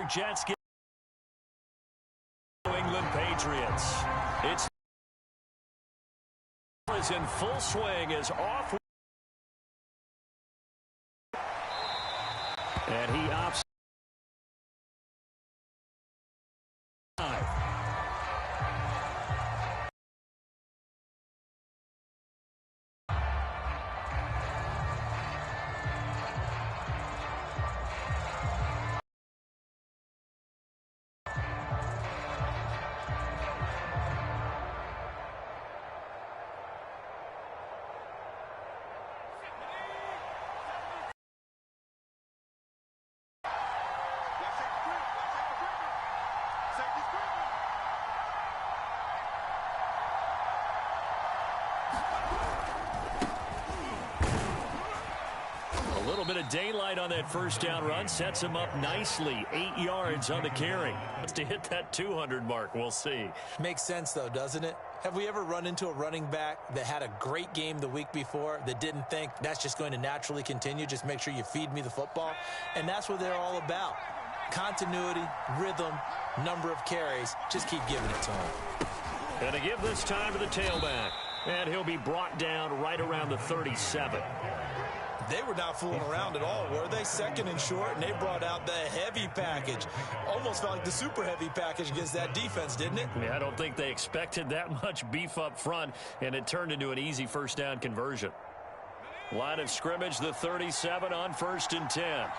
Jets get New England Patriots. It's is in full swing as off. And he opts. A little bit of daylight on that first down run sets him up nicely. 8 yards on the carry. To hit that 200 mark, we'll see. Makes sense, though, doesn't it? Have we ever run into a running back that had a great game the week before that didn't think that's just going to naturally continue? Just make sure you feed me the football. And that's what they're all about. Continuity, rhythm, number of carries. Just keep giving it to him. And to give this time to the tailback. And he'll be brought down right around the 37. They were not fooling around at all, were they? Second and short, and they brought out the heavy package. Almost felt like the super heavy package against that defense, didn't it? Yeah, I don't think they expected that much beef up front, and it turned into an easy first down conversion. Line of scrimmage, the 37 on 1st and 10.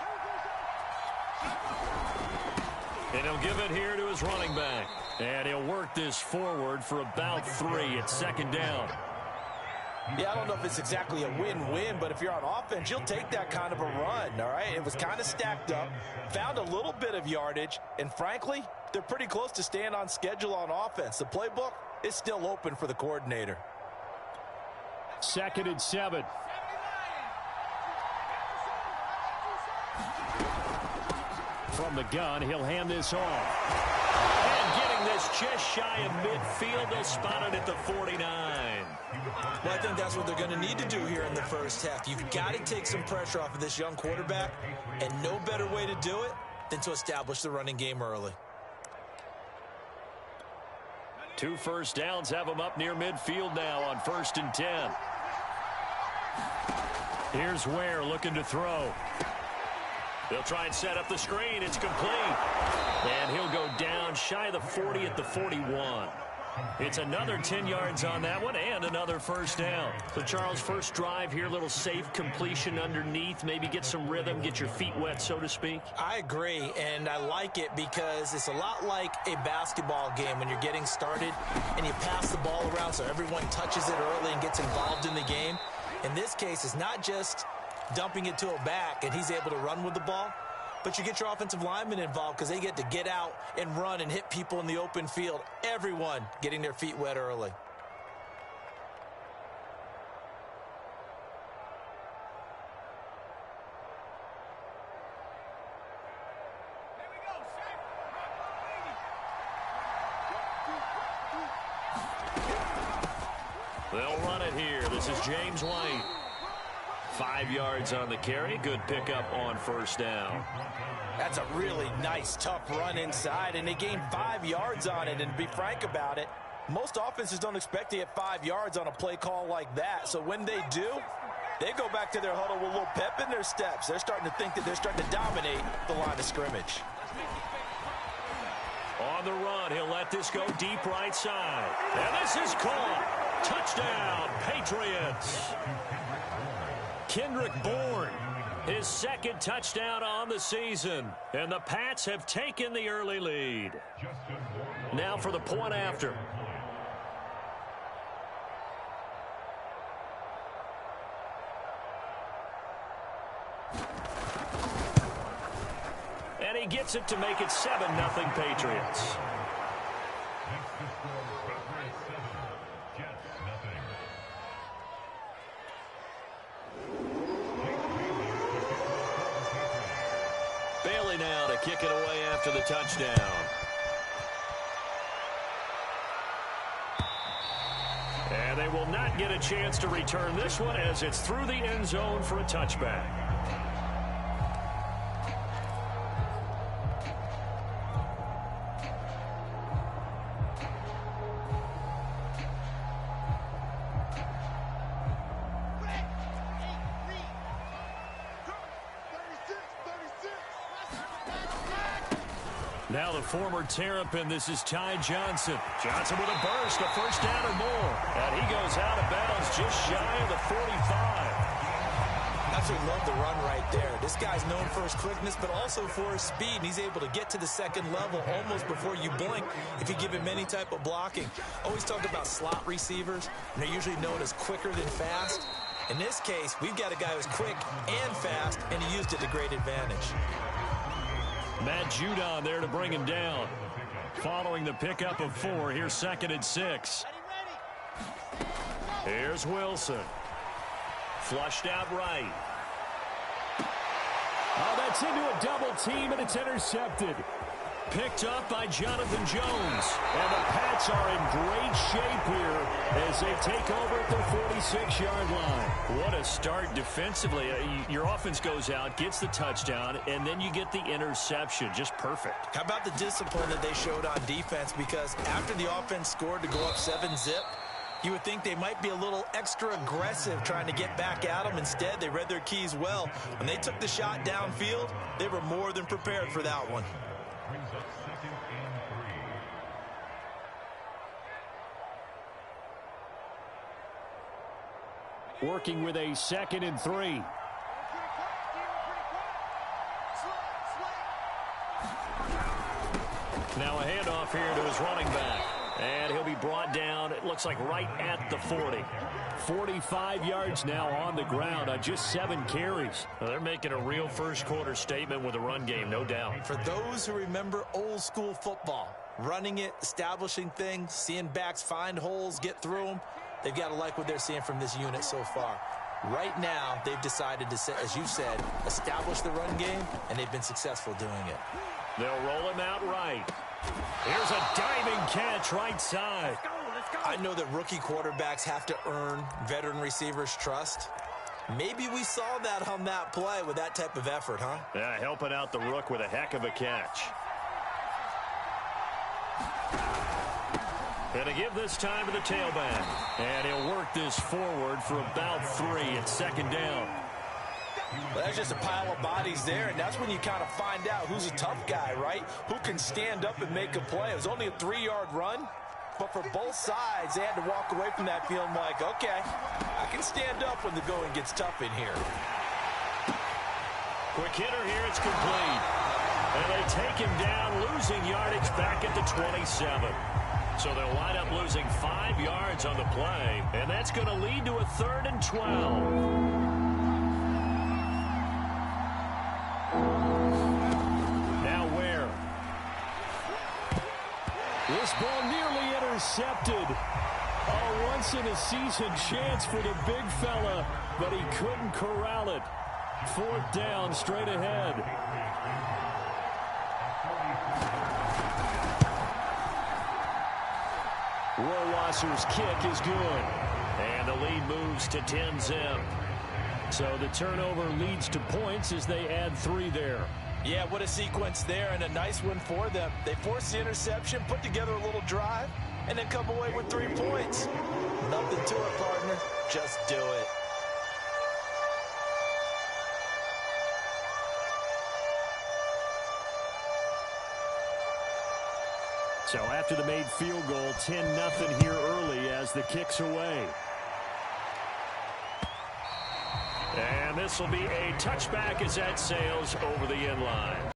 And he'll give it here to his running back. And he'll work this forward for about 3 at 2nd down. Yeah, I don't know if it's exactly a win-win, but if you're on offense, you'll take that kind of a run, all right? It was kind of stacked up, found a little bit of yardage, and frankly, they're pretty close to staying on schedule on offense. The playbook is still open for the coordinator. 2nd and 7. From the gun, he'll hand this off. And getting this just shy of midfield, they'll spot it at the 49. Well, I think that's what they're going to need to do here in the first half. You've got to take some pressure off of this young quarterback, and no better way to do it than to establish the running game early. 2 first downs have them up near midfield now on 1st and 10. Here's Ware looking to throw. They'll try and set up the screen. It's complete. And he'll go down shy of the 40 at the 41. It's another 10 yards on that one and another first down. So, Charles, first drive here, little safe completion underneath. Maybe get some rhythm, get your feet wet, so to speak. I agree, and I like it because it's a lot like a basketball game when you're getting started and you pass the ball around so everyone touches it early and gets involved in the game. In this case, it's not just dumping it to a back and he's able to run with the ball, but you get your offensive linemen involved because they get to get out and run and hit people in the open field. Everyone getting their feet wet early. They'll run it here. This is James White. 5 yards on the carry. Good pickup on first down. That's a really nice, tough run inside, and they gained 5 yards on it. And to be frank about it, most offenses don't expect to get 5 yards on a play call like that. So when they do, they go back to their huddle with a little pep in their steps. They're starting to think that they're starting to dominate the line of scrimmage. On the run, he'll let this go deep right side. And this is caught. Touchdown, Patriots. Kendrick Bourne, his 2nd touchdown on the season. And the Pats have taken the early lead. Now for the point after. And he gets it to make it 7-0 Patriots. Bailey now to kick it away after the touchdown. And they will not get a chance to return this one as it's through the end zone for a touchback. Now the former Terrapin, this is Ty Johnson. Johnson with a burst, a first down or more. And he goes out of bounds just shy of the 45. Absolutely love the run right there. This guy's known for his quickness, but also for his speed. And he's able to get to the second level almost before you blink if you give him any type of blocking. Always talk about slot receivers, and they're usually known as quicker than fast. In this case, we've got a guy who's quick and fast, and he used it to great advantage. Matt Judon there to bring him down. Following the pickup of 4, here's 2nd and 6. Here's Wilson. Flushed out right. Oh, that's into a double team, and it's intercepted. Picked up by Jonathan Jones. And the Pats are in great shape here as they take over at their 46-yard line. What a start defensively. Your offense goes out, gets the touchdown, and then you get the interception. Just perfect. How about the discipline that they showed on defense? Because after the offense scored to go up 7-zip, you would think they might be a little extra aggressive trying to get back at them. Instead, they read their keys well. When they took the shot downfield, they were more than prepared for that one. Working with a 2nd and 3. Now a handoff here to his running back. And he'll be brought down, it looks like right at the 40. 45 yards now on the ground on just 7 carries. Well, they're making a real first-quarter statement with a run game, no doubt. For those who remember old-school football, running it, establishing things, seeing backs find holes, get through them, they've got to like what they're seeing from this unit so far. Right now, they've decided to, as you said, establish the run game, and they've been successful doing it. They'll roll him out right. Here's a diving catch right side. Let's go. I know that rookie quarterbacks have to earn veteran receivers' trust. Maybe we saw that on that play with that type of effort, huh? Yeah, helping out the rook with a heck of a catch. Gonna give this time to the tailback. And he'll work this forward for about 3. It's 2nd down. Well, that's just a pile of bodies there, and that's when you kind of find out who's a tough guy, right? Who can stand up and make a play. It was only a 3-yard run, but for both sides, they had to walk away from that feeling like, okay, I can stand up when the going gets tough in here. Quick hitter here, it's complete. And they take him down, losing yardage back at the 27. So they'll wind up losing 5 yards on the play, and that's going to lead to a 3rd and 12. Now where? This ball nearly intercepted. A once-in-a-season chance for the big fella, but he couldn't corral it. 4th down, straight ahead. Rohrwasser's kick is good. And the lead moves to 10-zip. So the turnover leads to points as they add 3 there. Yeah, what a sequence there, and a nice one for them. They force the interception, put together a little drive, and then come away with 3 points. Nothing to it, partner. Just do it. So after the made field goal, 10-0 here early as the kick's away. And this will be a touchback as that sails over the end line.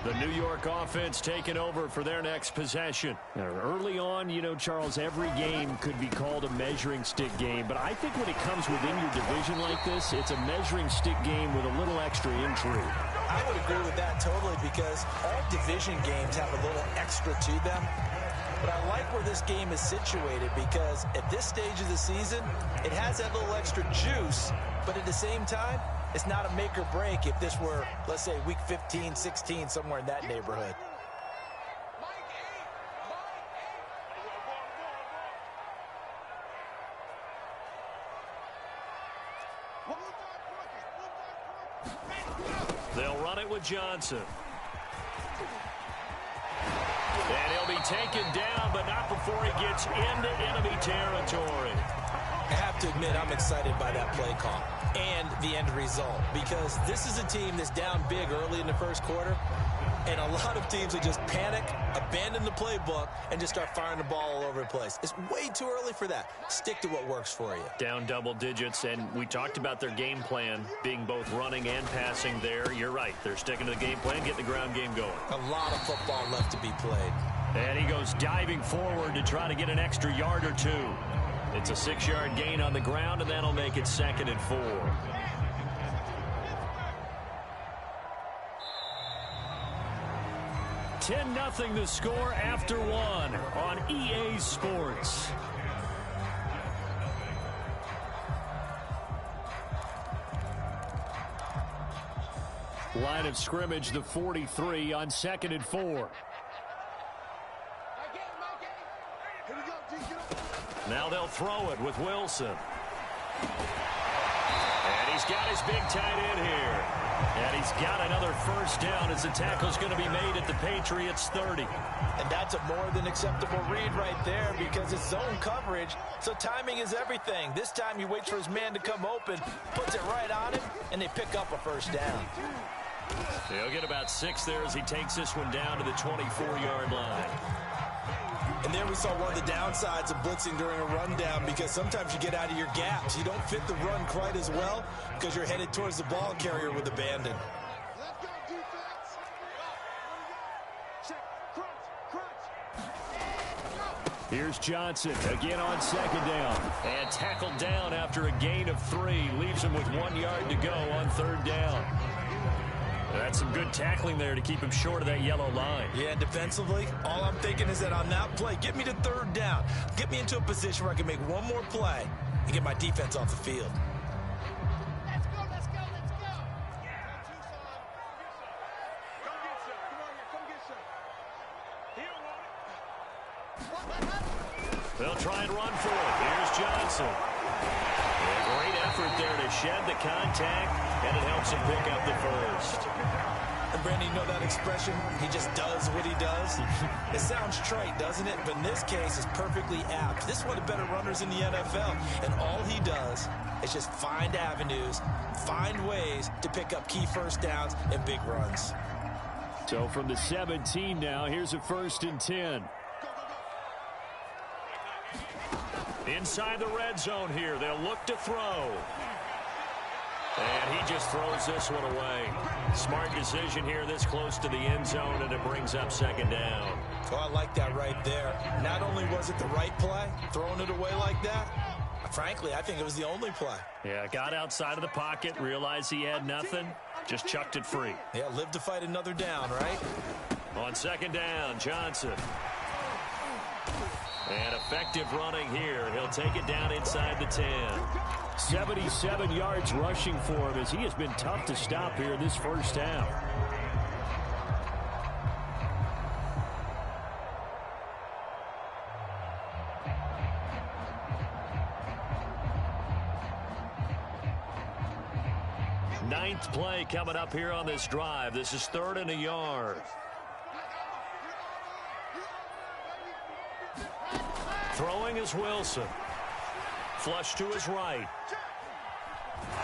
The New York offense taking over for their next possession. Now, early on, you know, Charles, every game could be called a measuring stick game. But I think when it comes within your division like this, it's a measuring stick game with a little extra intrigue. I would agree with that totally because all division games have a little extra to them. But I like where this game is situated because at this stage of the season, it has that little extra juice. But at the same time, it's not a make or break if this were, let's say, week 15, 16, somewhere in that neighborhood. They'll run it with Johnson. And he'll be taken down, but not before he gets into enemy territory. I have to admit I'm excited by that play call and the end result, because this is a team that's down big early in the first quarter, and a lot of teams that just panic, abandon the playbook, and just start firing the ball all over the place. It's way too early for that. Stick to what works for you. Down double digits, and we talked about their game plan being both running and passing there. You're right. They're sticking to the game plan, getting the ground game going. A lot of football left to be played. And he goes diving forward to try to get an extra yard or two. It's a 6-yard gain on the ground, and that'll make it 2nd and 4. $10-0 the score after 1 on EA Sports. Line of scrimmage, the 43 on 2nd and 4. Now they'll throw it with Wilson. And he's got his big tight end here. And he's got another first down as the tackle's going to be made at the Patriots 30. And that's a more than acceptable read right there, because it's zone coverage, so timing is everything. This time he waits for his man to come open, puts it right on him, and they pick up a first down. He'll get about 6 there as he takes this one down to the 24-yard line. And there we saw one of the downsides of blitzing during a rundown, because sometimes you get out of your gaps. You don't fit the run quite as well because you're headed towards the ball carrier with abandon. Here's Johnson again on 2nd down. And tackled down after a gain of 3. Leaves him with 1 yard to go on 3rd down. That's some good tackling there to keep him short of that yellow line. Yeah, defensively, all I'm thinking is that on that play, get me to 3rd down. Get me into a position where I can make one more play and get my defense off the field. Let's go, let's go, let's go. They'll try and run for it. Here's Johnson. A great effort there to shed the contact, and it helps him pick up the first. And Brandon, you know that expression, he just does what he does? It sounds trite, doesn't it? But in this case, it's perfectly apt. This is one of the better runners in the NFL, and all he does is just find avenues, find ways to pick up key first downs and big runs. So from the 17 now, here's a 1st and 10. Inside the red zone here, they'll look to throw. And he just throws this one away. Smart decision here this close to the end zone, and it brings up 2nd down. Oh, I like that right there. Not only was it the right play, throwing it away like that, frankly, I think it was the only play. Yeah, got outside of the pocket, realized he had nothing, just chucked it free. Yeah, live to fight another down, right? On 2nd down, Johnson. And effective running here. He'll take it down inside the 10. 77 yards rushing for him as he has been tough to stop here this first half. Ninth play coming up here on this drive. This is 3rd and a yard. Throwing is Wilson. Flush to his right.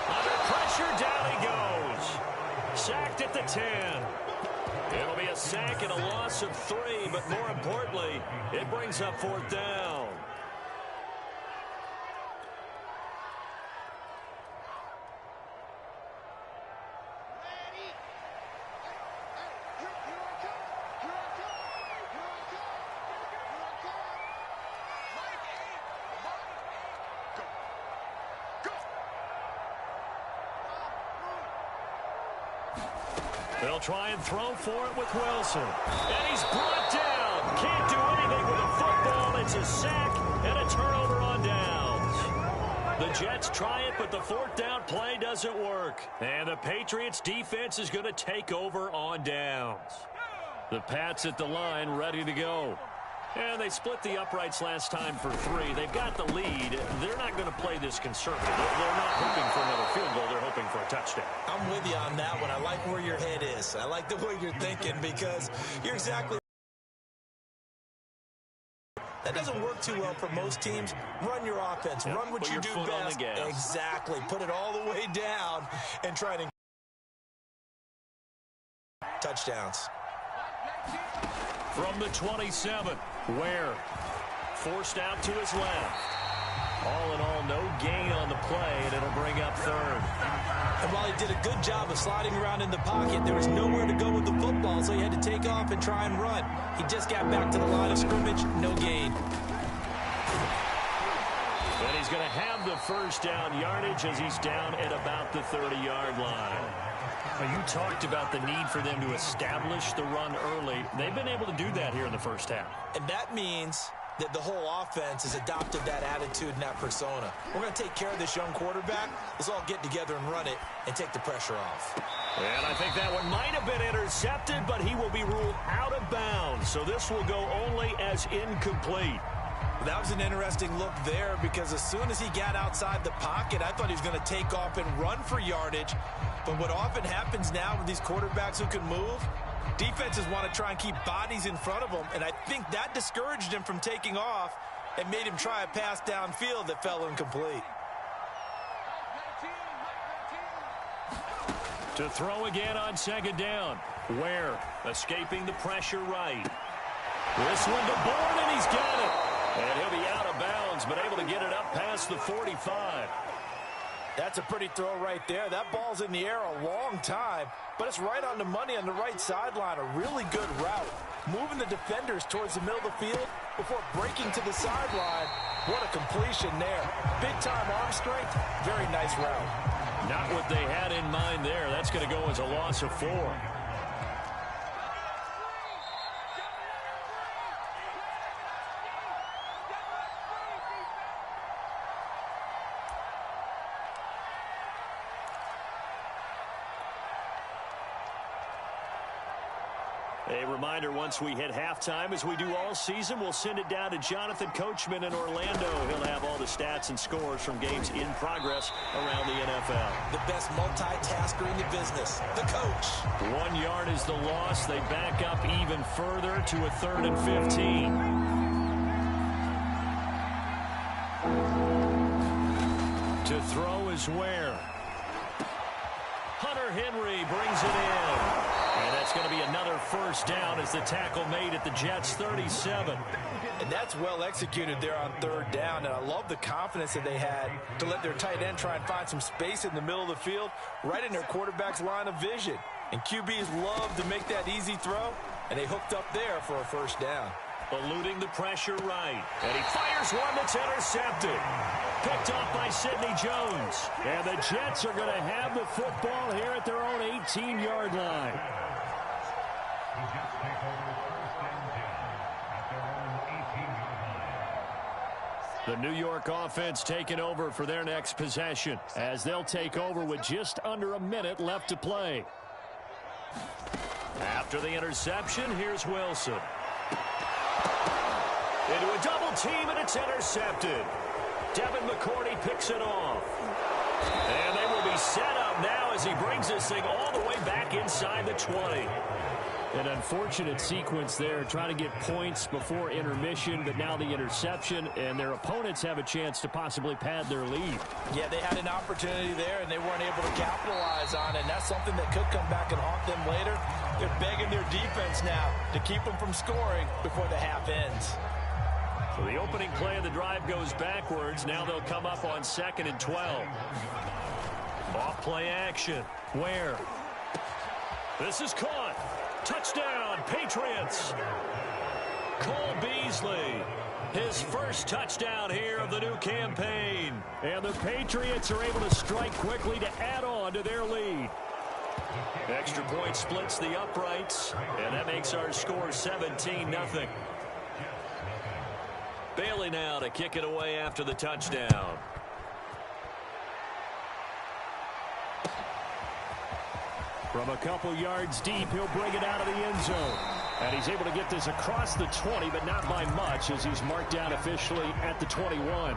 Under pressure, down he goes. Sacked at the 10. It'll be a sack and a loss of 3, but more importantly, it brings up 4th down. They'll try and throw for it with Wilson. And he's brought down. Can't do anything with a football. It's a sack and a turnover on downs. The Jets try it, but the 4th down play doesn't work. And the Patriots defense is going to take over on downs. The Pats at the line ready to go. And they split the uprights last time for 3. They've got the lead. They're not going to play this conservative. They're not hoping for another field goal. They're hoping for a touchdown. I'm with you on that one. I like where your head is. I like the way you're thinking, because you're exactly That doesn't work too well for most teams. Run your offense. Yep, run what you do best. Exactly. Put it all the way down and try to touchdowns. From the 27, Ware forced out to his left. All in all, no gain on the play, and it'll bring up third. And while he did a good job of sliding around in the pocket, there was nowhere to go with the football, so he had to take off and try and run. He just got back to the line of scrimmage, no gain. And he's going to have the first down yardage as he's down at about the 30-yard line. Now, you talked about the need for them to establish the run early. They've been able to do that here in the first half. And that means that the whole offense has adopted that attitude and that persona. We're going to take care of this young quarterback. Let's all get together and run it and take the pressure off. And I think that one might have been intercepted, but he will be ruled out of bounds. So this will go only as incomplete. That was an interesting look there because as soon as he got outside the pocket, I thought he was going to take off and run for yardage. But what often happens now with these quarterbacks who can move, defenses want to try and keep bodies in front of them, and I think that discouraged him from taking off and made him try a pass downfield that fell incomplete. To throw again on second down. Ware escaping the pressure right. This one to Bourne, and he's got it. And he'll be out of bounds, but able to get it up past the 45. That's a pretty throw right there. That ball's in the air a long time, but it's right on the money on the right sideline. A really good route. Moving the defenders towards the middle of the field before breaking to the sideline. What a completion there. Big-time arm strength. Very nice route. Not what they had in mind there. That's going to go as a loss of 4. A reminder, once we hit halftime, as we do all season, we'll send it down to Jonathan Coachman in Orlando. He'll have all the stats and scores from games in progress around the NFL. The best multitasker in the business, the coach. 1 yard is the loss. They back up even further to a 3rd and 15. To throw is Ware. Hunter Henry brings it in. And that's going to be another first down as the tackle made at the Jets' 37. And that's well executed there on 3rd down. And I love the confidence that they had to let their tight end try and find some space in the middle of the field, right in their quarterback's line of vision. And QBs love to make that easy throw, and they hooked up there for a first down. Eluding the pressure right. And he fires one that's intercepted. Picked off by Sidney Jones. And the Jets are going to have the football here at their own 18-yard line. The New York offense taking over for their next possession as they'll take over with just under a minute left to play. After the interception, here's Wilson. Into a double team, and it's intercepted. Devin McCourty picks it off. And they will be set up now as he brings this thing all the way back inside the 20. An unfortunate sequence there, trying to get points before intermission, but now the interception, and their opponents have a chance to possibly pad their lead. Yeah, they had an opportunity there, and they weren't able to capitalize on it, and that's something that could come back and haunt them later. They're begging their defense now to keep them from scoring before the half ends. So the opening play of the drive goes backwards. Now they'll come up on 2nd and 12. Off play action. Ware. This is caught. Touchdown, Patriots. Cole Beasley, his first touchdown here of the new campaign. And the Patriots are able to strike quickly to add on to their lead. Extra point splits the uprights, and that makes our score 17-0. Bailey now to kick it away after the touchdown. From a couple yards deep, he'll bring it out of the end zone. And he's able to get this across the 20, but not by much, as he's marked down officially at the 21.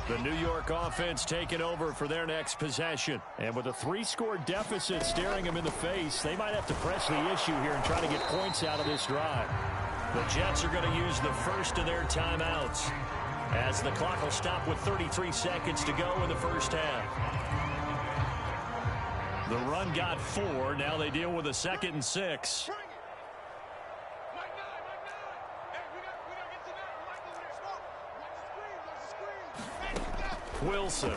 The New York offense taking over for their next possession. And with a 3-score deficit staring them in the face, they might have to press the issue here and try to get points out of this drive. The Jets are going to use the first of their timeouts as the clock will stop with 33 seconds to go in the first half. The run got 4. Now they deal with a 2nd and 6. Wilson.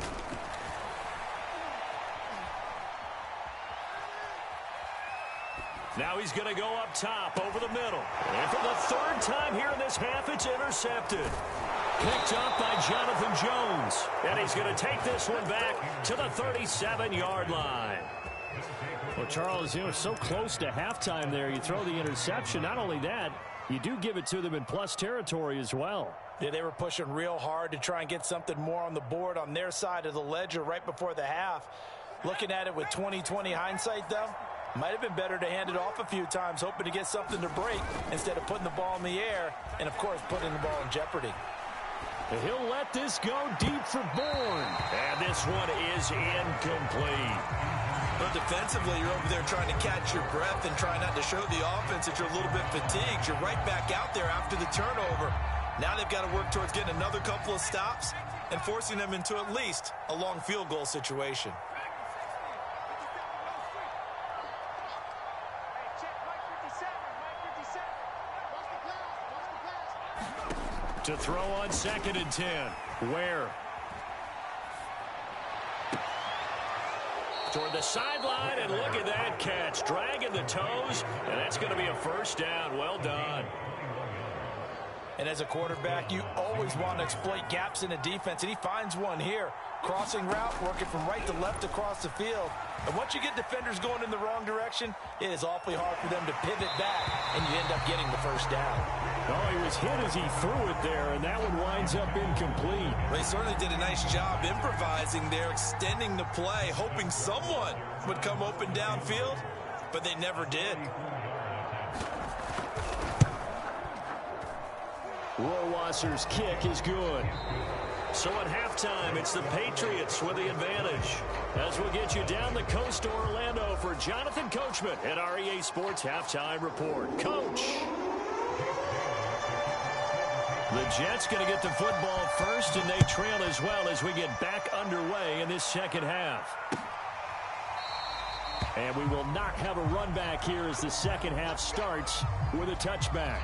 Now he's going to go up top over the middle. And for the 3rd time here in this half, it's intercepted. Picked up by Jonathan Jones. And he's going to take this one back to the 37-yard line. Well, Charles, so close to halftime there. You throw the interception. Not only that, you do give it to them in plus territory as well. Yeah, they were pushing real hard to try and get something more on the board on their side of the ledger right before the half. Looking at it with 20/20 hindsight, though, might have been better to hand it off a few times, hoping to get something to break instead of putting the ball in the air and, of course, putting the ball in jeopardy. And he'll let this go deep for Bourne. And this one is incomplete. But defensively, you're over there trying to catch your breath and try not to show the offense that you're a little bit fatigued. You're right back out there after the turnover. Now they've got to work towards getting another couple of stops and forcing them into at least a long field goal situation. To throw on 2nd and 10. Where? Toward the sideline, and look at that catch. Dragging the toes, and that's going to be a first down. Well done. And as a quarterback, you always want to exploit gaps in a defense, and he finds one here. Crossing route, working from right to left across the field. And once you get defenders going in the wrong direction, it is awfully hard for them to pivot back, and you end up getting the first down. Oh, he was hit as he threw it there, and that one winds up incomplete. They certainly did a nice job improvising there, extending the play, hoping someone would come open downfield, but they never did. Rohrwasser's kick is good. So at halftime, it's the Patriots with the advantage. As we'll get you down the coast to Orlando for Jonathan Coachman at our EA Sports Halftime Report. Coach. The Jets going to get the football first, and they trail as well as we get back underway in this second half. And we will not have a run back here as the second half starts with a touchback.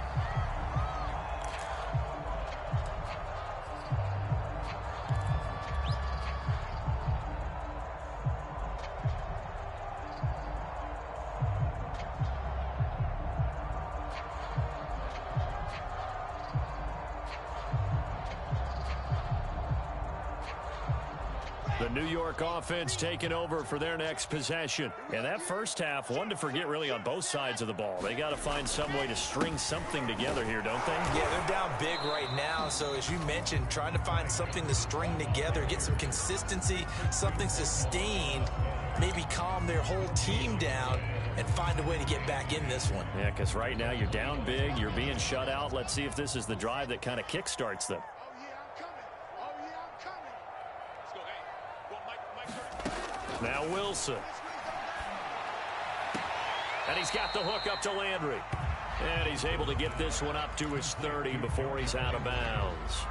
The New York offense taking over for their next possession. And that first half, one to forget really on both sides of the ball. They got to find some way to string something together here, don't they? Yeah, they're down big right now. So as you mentioned, trying to find something to string together, get some consistency, something sustained, maybe calm their whole team down and find a way to get back in this one. Yeah, because right now you're down big, you're being shut out. Let's see if this is the drive that kind of kickstarts them. Now Wilson. And he's got the hook up to Landry. And he's able to get this one up to his 30 before he's out of bounds.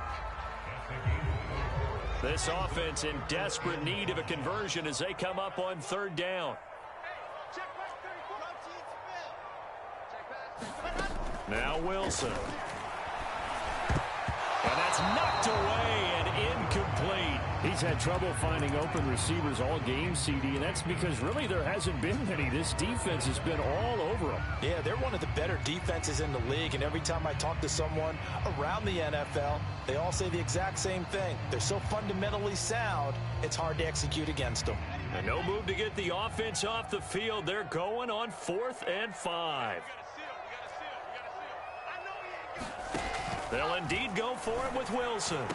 This offense in desperate need of a conversion as they come up on 3rd down. Now Wilson. And that's knocked away and incomplete. He's had trouble finding open receivers all game, CD, and that's because really there hasn't been many. This defense has been all over them. Yeah, they're one of the better defenses in the league, and every time I talk to someone around the NFL, they all say the exact same thing. They're so fundamentally sound, it's hard to execute against them. And no move to get the offense off the field. They're going on 4th and 5. They'll indeed go for it with Wilson.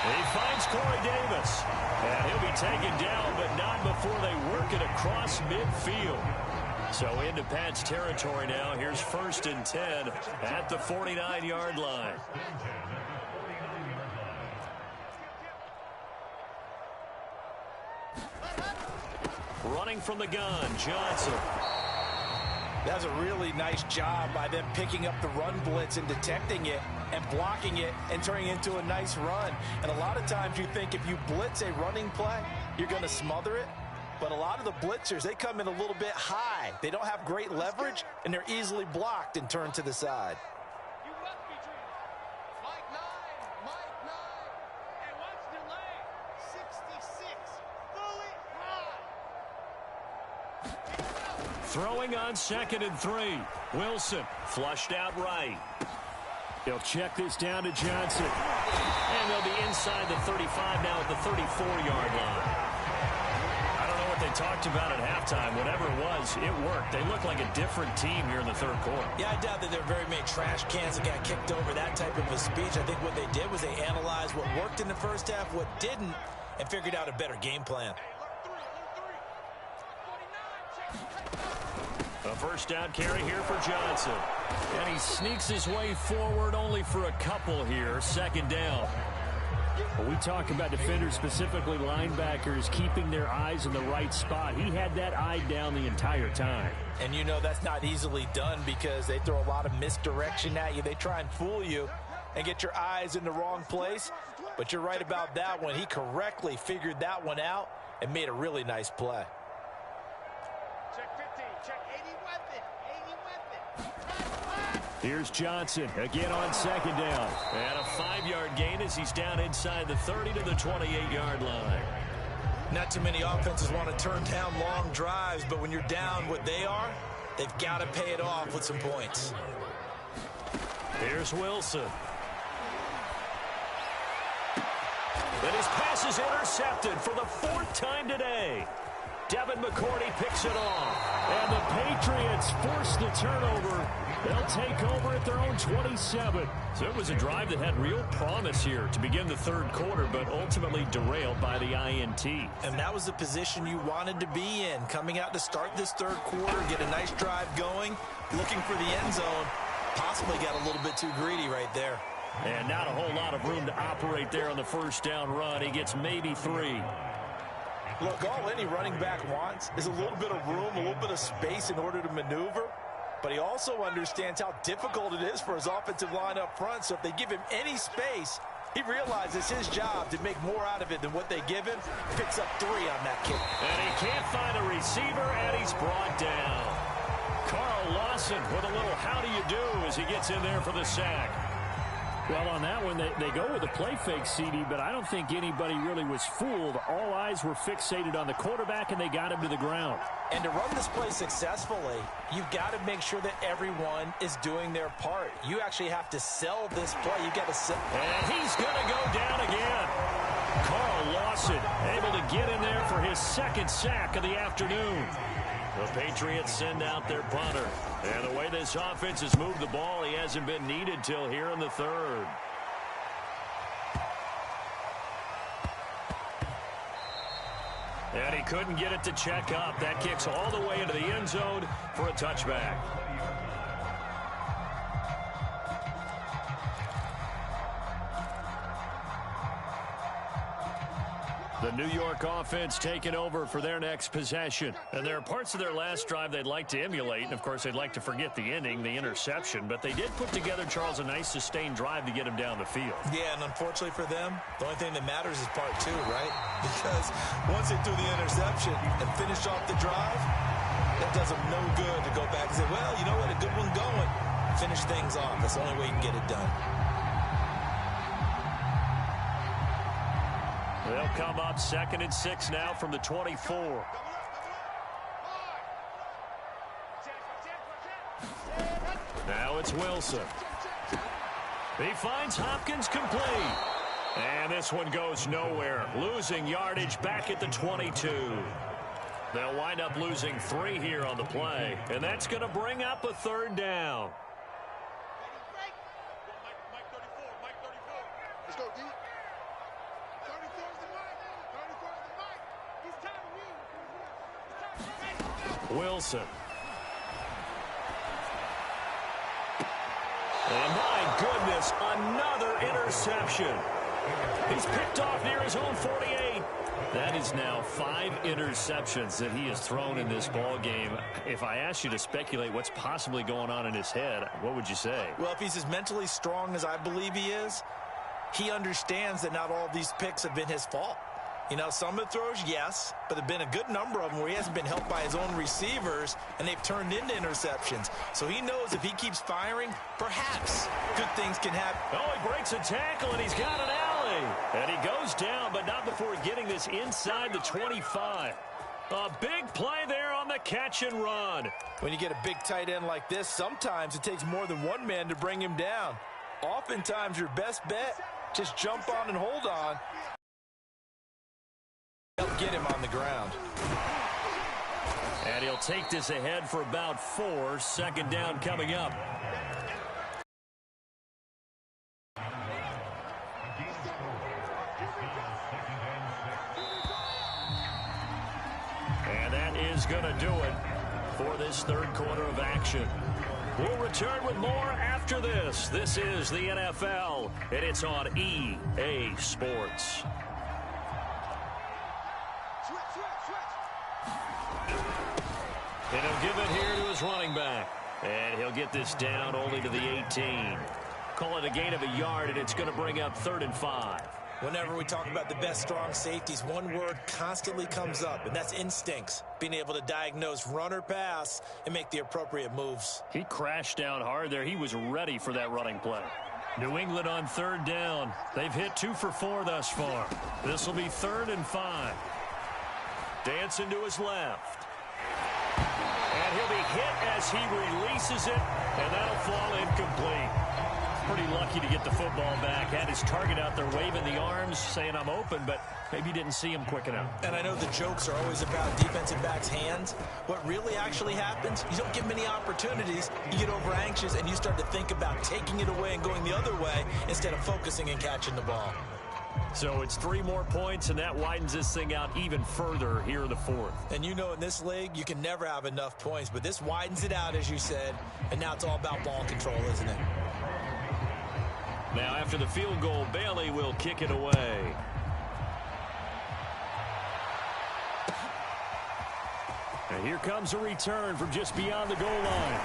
He finds Corey Davis. And he'll be taken down, but not before they work it across midfield. So into Pat's territory now. Here's 1st and 10 at the 49-yard line. Running from the gun, Johnson. That's a really nice job by them picking up the run blitz and detecting it and blocking it and turning it into a nice run. And a lot of times you think if you blitz a running play, you're going to smother it. But a lot of the blitzers, they come in a little bit high. They don't have great leverage, and they're easily blocked and turned to the side. You must be dreaming. Mike 9. And what's delayed? 66. Fully high. Throwing on 2nd and 3. Wilson flushed out right. He'll check this down to Johnson. And they'll be inside the 35 now at the 34-yard line. I don't know what they talked about at halftime. Whatever it was, it worked. They look like a different team here in the third quarter. Yeah, I doubt that there are very many trash cans that got kicked over, that type of a speech. I think what they did was they analyzed what worked in the first half, what didn't, and figured out a better game plan. A first down carry here for Johnson. And he sneaks his way forward only for a couple here. 2nd down. When we talk about defenders, specifically linebackers, keeping their eyes in the right spot, he had that eye down the entire time. And you know that's not easily done because they throw a lot of misdirection at you. They try and fool you and get your eyes in the wrong place. But you're right about that one. He correctly figured that one out and made a really nice play. Check 15. Check 80 weapon. 80 weapon. Here's Johnson again on 2nd down. And a 5-yard gain as he's down inside the 30 to the 28-yard line. Not too many offenses want to turn down long drives, but when you're down what they are, they've got to pay it off with some points. Here's Wilson. And his pass is intercepted for the 4th time today. Devin McCourty picks it off. And the Patriots force the turnover. They'll take over at their own 27. So it was a drive that had real promise here to begin the third quarter, but ultimately derailed by the INT. And that was the position you wanted to be in. Coming out to start this third quarter, get a nice drive going, looking for the end zone. Possibly got a little bit too greedy right there. And not a whole lot of room to operate there on the first down run. He gets maybe 3. Look, all any running back wants is a little bit of room, a little bit of space in order to maneuver. But he also understands how difficult it is for his offensive line up front. So if they give him any space, he realizes his job to make more out of it than what they give him. Picks up 3 on that kick. And he can't find a receiver, and he's brought down. Carl Lawson with a little how do you do as he gets in there for the sack. Well, on that one, they go with a play fake, CD, but I don't think anybody really was fooled. All eyes were fixated on the quarterback, and they got him to the ground. And to run this play successfully, you've got to make sure that everyone is doing their part. You actually have to sell this play. You've got to sell. And he's going to go down again. Carl Lawson able to get in there for his 2nd sack of the afternoon. The Patriots send out their punter. And the way this offense has moved the ball, he hasn't been needed till here in the 3rd. And he couldn't get it to check up. That kicks all the way into the end zone for a touchback. The New York offense taking over for their next possession. And there are parts of their last drive they'd like to emulate. And, of course, they'd like to forget the ending, the interception. But they did put together, Charles, a nice sustained drive to get him down the field. Yeah, and unfortunately for them, the only thing that matters is part 2, right? Because once they threw the interception and finished off the drive, that does them no good to go back and say, well, you know what, a good one going. Finish things off. That's the only way you can get it done. They'll come up 2nd and 6 now from the 24. Now it's Wilson. He finds Hopkins complete. And this one goes nowhere. Losing yardage back at the 22. They'll wind up losing 3 here on the play. And that's going to bring up a 3rd down. Let's go, D. 34 is the mic. 34 is the mic. He's time to win. Wilson. And my goodness, another interception. He's picked off near his own 48. That is now 5 interceptions that he has thrown in this ball game. If I asked you to speculate what's possibly going on in his head, what would you say? Well, if he's as mentally strong as I believe he is, he understands that not all of these picks have been his fault. You know, some of the throws, yes, but there have been a good number of them where he hasn't been helped by his own receivers, and they've turned into interceptions. So he knows if he keeps firing, perhaps good things can happen. Oh, he breaks a tackle, and he's got an alley. And he goes down, but not before getting this inside the 25. A big play there on the catch and run. When you get a big tight end like this, sometimes it takes more than one man to bring him down. Oftentimes, your best bet, just jump on and hold on. Help get him on the ground. And he'll take this ahead for about 4. Second down coming up. And that is going to do it for this third quarter of action. We'll return with more after this. This is the NFL, and it's on EA Sports. And he'll give it here to his running back. And he'll get this down only to the 18. Call it a gain of a yard, and it's going to bring up 3rd and 5. Whenever we talk about the best strong safeties, one word constantly comes up, and that's instincts. Being able to diagnose run or pass and make the appropriate moves. He crashed down hard there. He was ready for that running play. New England on 3rd down. They've hit 2 for 4 thus far. This will be 3rd and 5. Dancing to his left. And he'll be hit as he releases it, and that'll fall incomplete. Pretty lucky to get the football back. Had his target out there waving the arms, saying I'm open, but maybe didn't see him quick enough. And I know the jokes are always about defensive backs' hands. What really actually happens, you don't get many opportunities. You get over anxious, and you start to think about taking it away and going the other way instead of focusing and catching the ball. So it's 3 more points, and that widens this thing out even further here in the 4th. And you know in this league, you can never have enough points, but this widens it out, as you said, and now it's all about ball control, isn't it? Now, after the field goal, Bailey will kick it away. And here comes a return from just beyond the goal line.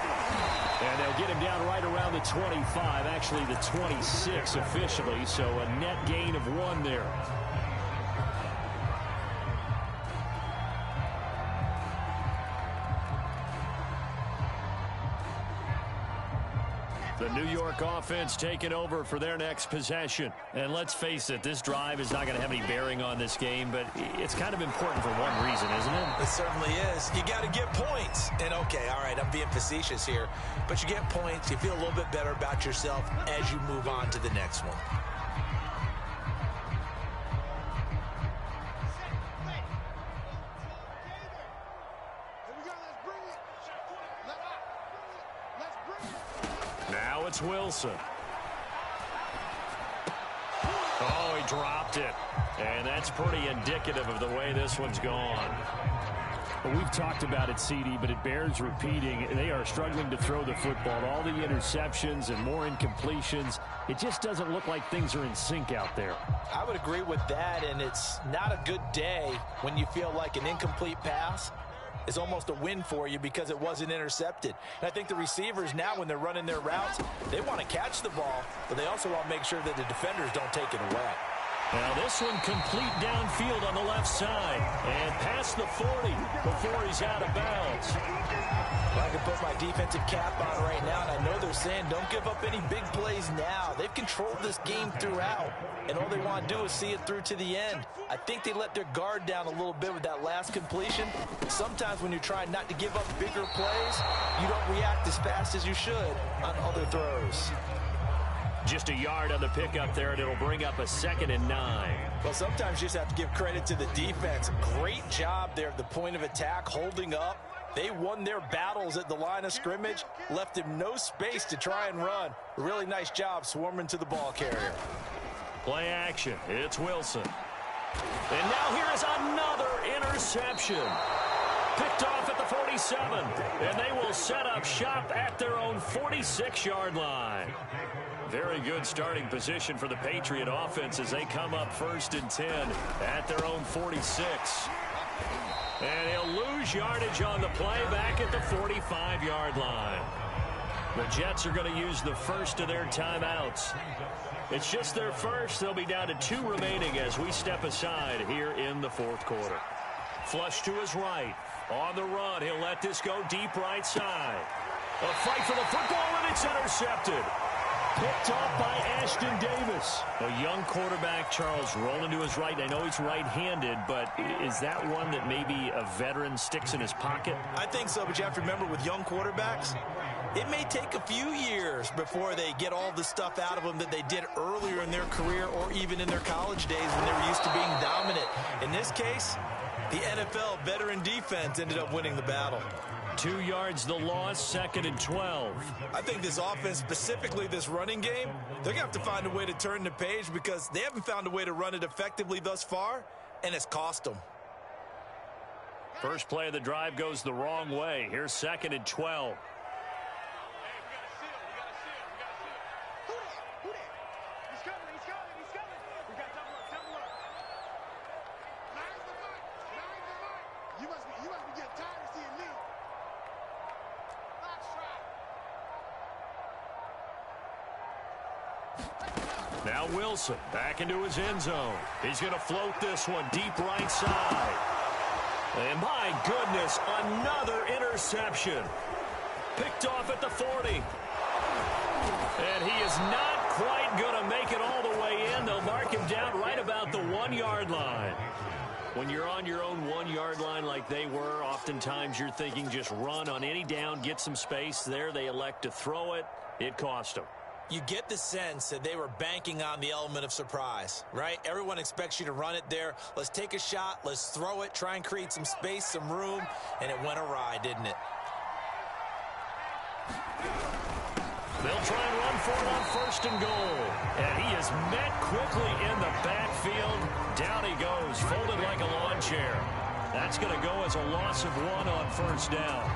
And they'll get him down right around the 25, actually the 26 officially, so a net gain of 1 there. The New York offense taking over for their next possession. And let's face it, this drive is not going to have any bearing on this game, but it's kind of important for one reason, isn't it? It certainly is. You got to get points. And okay, all right, I'm being facetious here, but you get points, you feel a little bit better about yourself as you move on to the next one. Now it's Wilson. Oh, he dropped it. And that's pretty indicative of the way this one's gone. Well, we've talked about it, CD, but it bears repeating. They are struggling to throw the football. All the interceptions and more incompletions. It just doesn't look like things are in sync out there. I would agree with that, and it's not a good day when you feel like an incomplete pass is almost a win for you because it wasn't intercepted. And I think the receivers now, when they're running their routes, they want to catch the ball, but they also want to make sure that the defenders don't take it away. Now this one complete downfield on the left side and past the 40 before he's out of bounds. Well, I can put my defensive cap on right now, and I know they're saying don't give up any big plays now. They've controlled this game throughout, and all they want to do is see it through to the end. I think they let their guard down a little bit with that last completion. Sometimes when you're trying not to give up bigger plays, you don't react as fast as you should on other throws. Just a yard on the pickup there, and it'll bring up a 2nd and 9. Well, sometimes you just have to give credit to the defense. Great job there at the point of attack, holding up. They won their battles at the line of scrimmage, left him no space to try and run. A really nice job swarming to the ball carrier. Play action. It's Wilson. And now here is another interception. Picked off at the 47. And they will set up shop at their own 46-yard line. Very good starting position for the Patriot offense as they come up 1st and 10 at their own 46. And he'll lose yardage on the play back at the 45-yard line. The Jets are going to use the first of their timeouts. It's just their first. They'll be down to 2 remaining as we step aside here in the 4th quarter. Flush to his right. On the run, he'll let this go deep right side. A fight for the football, and it's intercepted. Picked off by Ashton Davis. A young quarterback, Charles, rolling to his right. I know he's right-handed, but is that one that maybe a veteran sticks in his pocket? I think so, but you have to remember with young quarterbacks, it may take a few years before they get all the stuff out of them that they did earlier in their career or even in their college days when they were used to being dominant. In this case, the NFL veteran defense ended up winning the battle. 2 yards the loss, 2nd and 12. I think this offense, specifically this running game, they're going to have to find a way to turn the page because they haven't found a way to run it effectively thus far, and it's cost them. First play of the drive goes the wrong way. Here's 2nd and 12. Now Wilson back into his end zone. He's going to float this one deep right side. And my goodness, another interception. Picked off at the 40. And he is not quite going to make it all the way in. They'll mark him down right about the 1-yard line. When you're on your own 1-yard line like they were, oftentimes you're thinking just run on any down, get some space. There they elect to throw it. It cost them. You get the sense that they were banking on the element of surprise, right? Everyone expects you to run it there. Let's take a shot. Let's throw it. Try and create some space, some room. And it went awry, didn't it? They'll try and run for it on 1st and goal. And he is met quickly in the backfield. Down he goes, folded like a lawn chair. That's going to go as a loss of 1 on 1st down.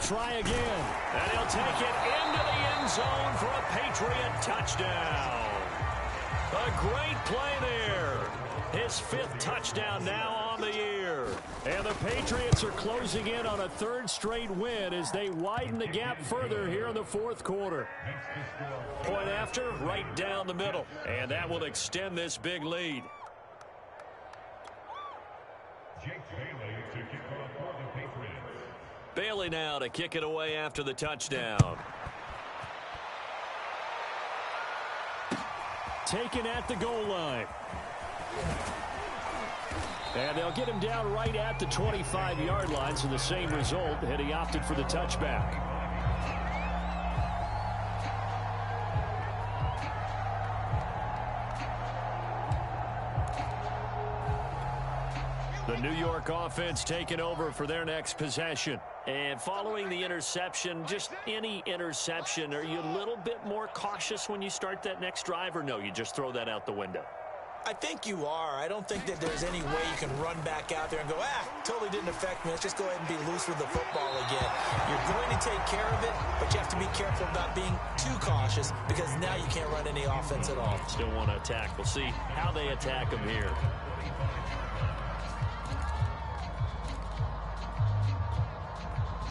Try again, and he'll take it into the end zone for a Patriot touchdown. A great play there. His 5th touchdown now on the year. And the Patriots are closing in on a 3rd straight win as they widen the gap further here in the 4th quarter. Point after, right down the middle. And that will extend this big lead. Bailey now to kick it away after the touchdown. Taken at the goal line. And they'll get him down right at the 25-yard line, so the same result, and he opted for the touchback. The New York offense taking over for their next possession. And following the interception, just any interception, are you a little bit more cautious when you start that next drive, or no, you just throw that out the window? I think you are. I don't think that there's any way you can run back out there and go, totally didn't affect me. Let's just go ahead and be loose with the football again. You're going to take care of it, but you have to be careful about being too cautious because now you can't run any offense at all. Still want to attack. We'll see how they attack him here.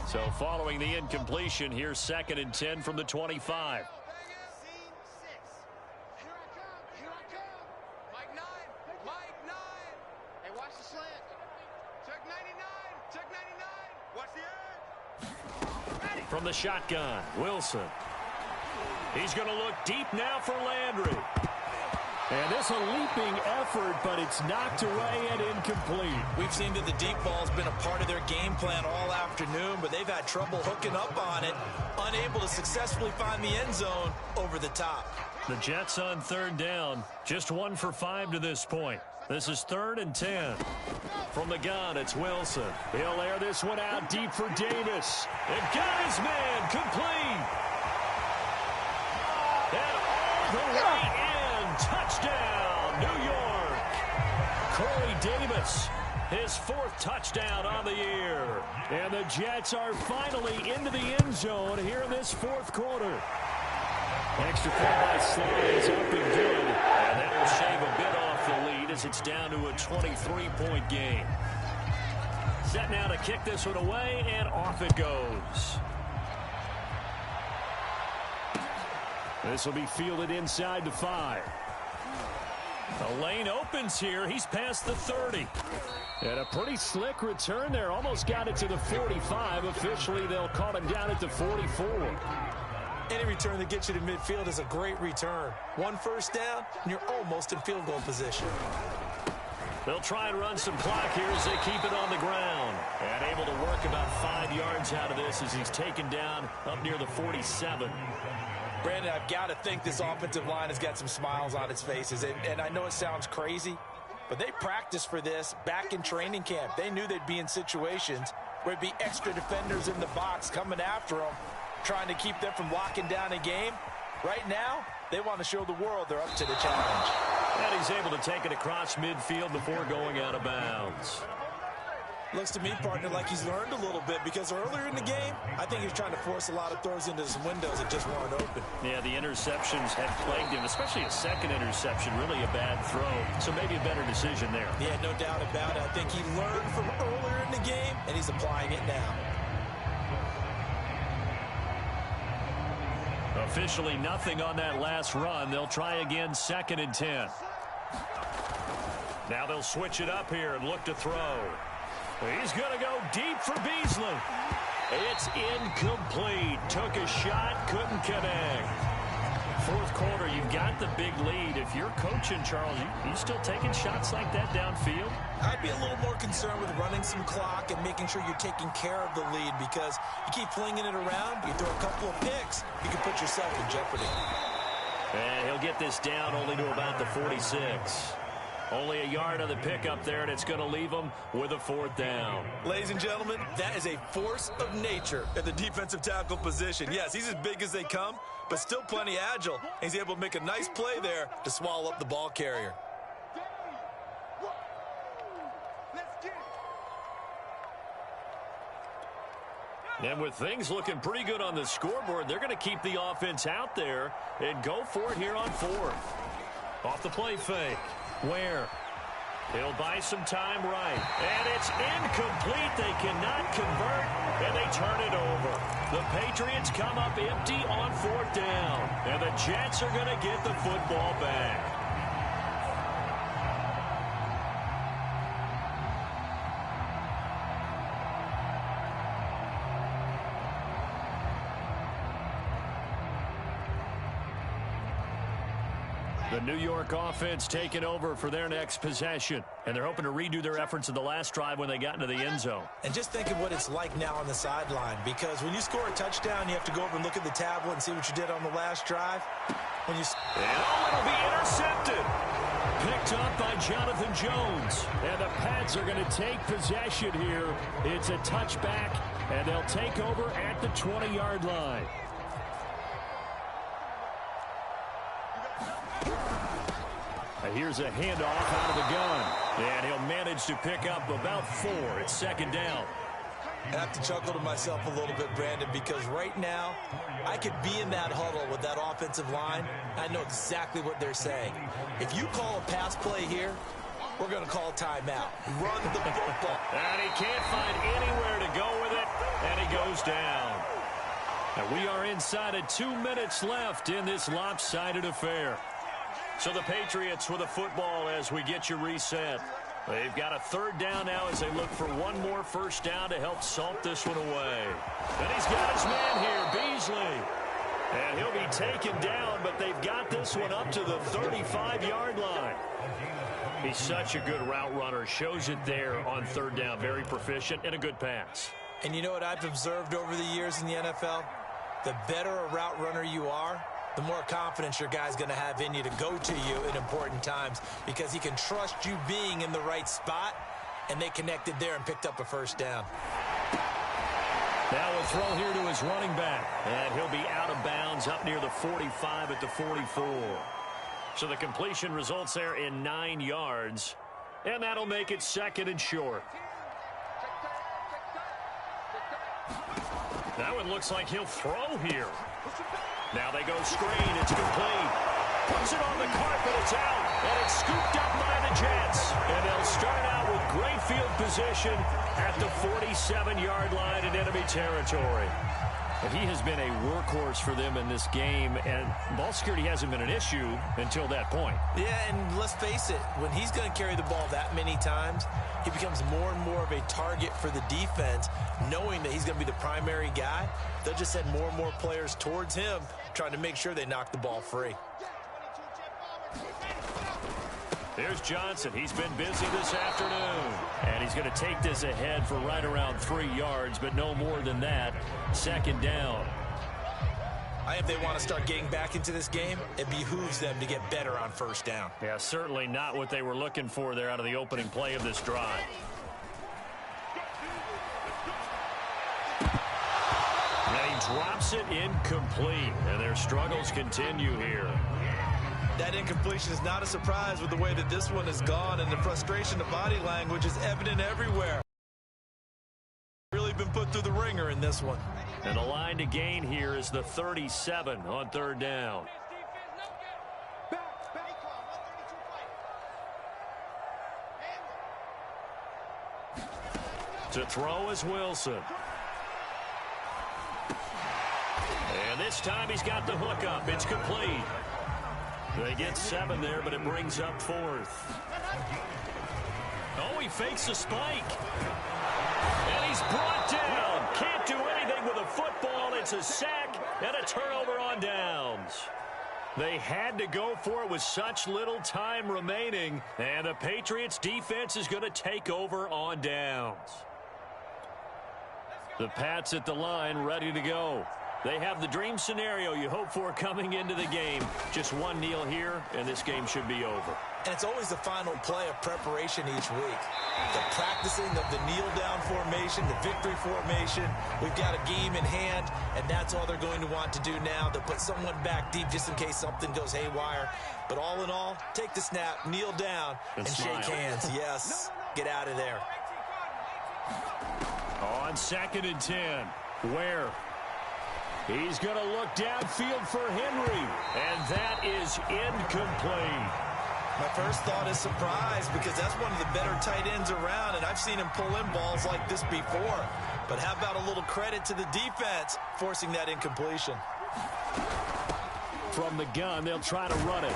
So following the incompletion, here's 2nd and 10 from the 25. From the shotgun, Wilson. He's going to look deep now for Landry. And this a leaping effort, but it's knocked away and incomplete. We've seen that the deep ball's been a part of their game plan all afternoon, but they've had trouble hooking up on it, unable to successfully find the end zone over the top. The Jets on third down. Just 1 for 5 to this point. This is 3rd and 10. From the gun, it's Wilson. He'll air this one out deep for Davis. And got his man complete. And all the way in. Touchdown, New York. Corey Davis, his 4th touchdown on the year. And the Jets are finally into the end zone here in this 4th quarter. Extra point by Slye is up and good. And that will shave a bit off the lead as it's down to a 23-point game. Set now to kick this one away, and off it goes. This will be fielded inside the 5. The lane opens here. He's past the 30. And a pretty slick return there. Almost got it to the 45. Officially, they'll call him down at the 44. Any return that gets you to midfield is a great return. 1 first down, and you're almost in field goal position. They'll try and run some clock here as they keep it on the ground. And able to work about 5 yards out of this as he's taken down up near the 47. Brandon, I've got to think this offensive line has got some smiles on its faces. And I know it sounds crazy, but they practiced for this back in training camp. They knew they'd be in situations where it'd be extra defenders in the box coming after them, trying to keep them from locking down a game. Right now, they want to show the world they're up to the challenge. And he's able to take it across midfield before going out of bounds. Looks to me, partner, like he's learned a little bit, because earlier in the game, I think he was trying to force a lot of throws into some windows that just weren't open. Yeah, the interceptions had plagued him, especially a second interception, really a bad throw. So maybe a better decision there. Yeah, no doubt about it. I think he learned from earlier in the game, and he's applying it now. Officially nothing on that last run. They'll try again, 2nd and 10. Now they'll switch it up here and look to throw. He's going to go deep for Beasley. It's incomplete. Took a shot, couldn't connect. 4th quarter, you've got the big lead. If you're coaching, Charles, you still taking shots like that downfield? I'd be a little more concerned with running some clock and making sure you're taking care of the lead, because you keep flinging it around, you throw a couple of picks, you can put yourself in jeopardy. And he'll get this down only to about the 46. Only a yard on the pickup there, and it's going to leave him with a 4th down. Ladies and gentlemen, that is a force of nature at the defensive tackle position. Yes, he's as big as they come, but still plenty agile. He's able to make a nice play there to swallow up the ball carrier. And with things looking pretty good on the scoreboard, they're going to keep the offense out there and go for it here on 4th. Off the play fake. Where? He'll buy some time right. And it's incomplete. They cannot convert, and they turn it over. The Patriots come up empty on 4th down, and the Jets are going to get the football back. The New York offense taking over for their next possession. And they're hoping to redo their efforts in the last drive when they got into the end zone. And just think of what it's like now on the sideline, because when you score a touchdown, you have to go over and look at the tablet and see what you did on the last drive. When you... it'll be intercepted. Picked up by Jonathan Jones. And the Pats are going to take possession here. It's a touchback, and they'll take over at the 20-yard line. Here's a handoff out of the gun. And he'll manage to pick up about 4. It's 2nd down. I have to chuckle to myself a little bit, Brandon, because right now I could be in that huddle with that offensive line. I know exactly what they're saying. If you call a pass play here, we're going to call timeout. Run the football. And he can't find anywhere to go with it, and he goes down. And we are inside of 2 minutes left in this lopsided affair. So the Patriots with a football as we get you reset. They've got a 3rd down now as they look for one more first down to help salt this one away. And he's got his man here, Beasley. And he'll be taken down, but they've got this one up to the 35-yard line. He's such a good route runner. Shows it there on 3rd down. Very proficient and a good pass. And you know what I've observed over the years in the NFL? The better a route runner you are, the more confidence your guy's going to have in you to go to you in important times because he can trust you being in the right spot, and they connected there and picked up a first down. Now a throw here to his running back, and he'll be out of bounds up near the 45 at the 44. So the completion results there in 9 yards, and that'll make it second and short. That one looks like he'll throw here. Now they go screen. It's complete. Puts it on the carpet. It's out. And it's scooped up by the Jets. And they'll start out with great field position at the 47-yard line in enemy territory. But he has been a workhorse for them in this game, and ball security hasn't been an issue until that point. Yeah, and let's face it, when he's going to carry the ball that many times, he becomes more and more of a target for the defense, knowing that he's going to be the primary guy. They'll just send more and more players towards him, trying to make sure they knock the ball free. There's Johnson. He's been busy this afternoon. And he's going to take this ahead for right around 3 yards, but no more than that. Second down. If they want to start getting back into this game, it behooves them to get better on first down. Yeah, certainly not what they were looking for there out of the opening play of this drive. And he drops it incomplete. And their struggles continue here. That incompletion is not a surprise with the way that this one has gone, and the frustration of body language is evident everywhere. Really been put through the ringer in this one. And the line to gain here is the 37 on third down. To throw is Wilson. And this time he's got the hook up. It's complete. They get 7 there, but it brings up 4th. Oh, he fakes a spike. And he's brought down. Can't do anything with a football. It's a sack and a turnover on downs. They had to go for it with such little time remaining. And the Patriots defense is going to take over on downs. The Pats at the line ready to go. They have the dream scenario you hope for coming into the game. Just one kneel here, and this game should be over. And it's always the final play of preparation each week. The practicing of the kneel-down formation, the victory formation. We've got a game in hand, and that's all they're going to want to do now. They'll put someone back deep just in case something goes haywire. But all in all, take the snap, kneel down, and shake hands. Yes, get out of there. On 2nd and 10, Ware. He's going to look downfield for Henry, and that is incomplete. My first thought is surprise because that's one of the better tight ends around, and I've seen him pull in balls like this before. But how about a little credit to the defense forcing that incompletion? From the gun, they'll try to run it.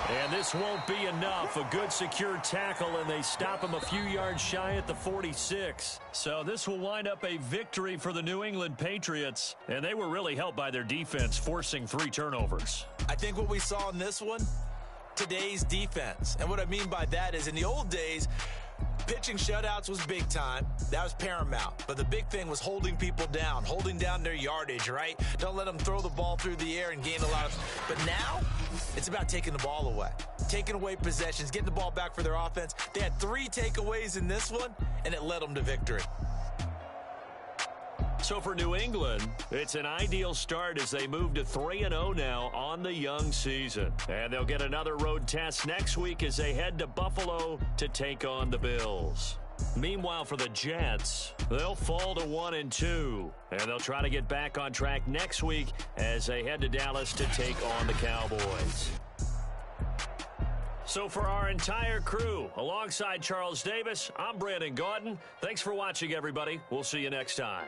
And this won't be enough. A good secure tackle, and they stop him a few yards shy at the 46. So this will wind up a victory for the New England Patriots. And they were really helped by their defense, forcing 3 turnovers. I think what we saw in this one, today's defense. And what I mean by that is in the old days, pitching shutouts was big time. That was paramount. But the big thing was holding people down, holding down their yardage, right? Don't let them throw the ball through the air and gain a lot of... But now, it's about taking the ball away. Taking away possessions, getting the ball back for their offense. They had 3 takeaways in this one, and it led them to victory. So for New England, it's an ideal start as they move to 3-0 now on the young season. And they'll get another road test next week as they head to Buffalo to take on the Bills. Meanwhile, for the Jets, they'll fall to 1-2. And they'll try to get back on track next week as they head to Dallas to take on the Cowboys. So for our entire crew, alongside Charles Davis, I'm Brandon Gaudin. Thanks for watching, everybody. We'll see you next time.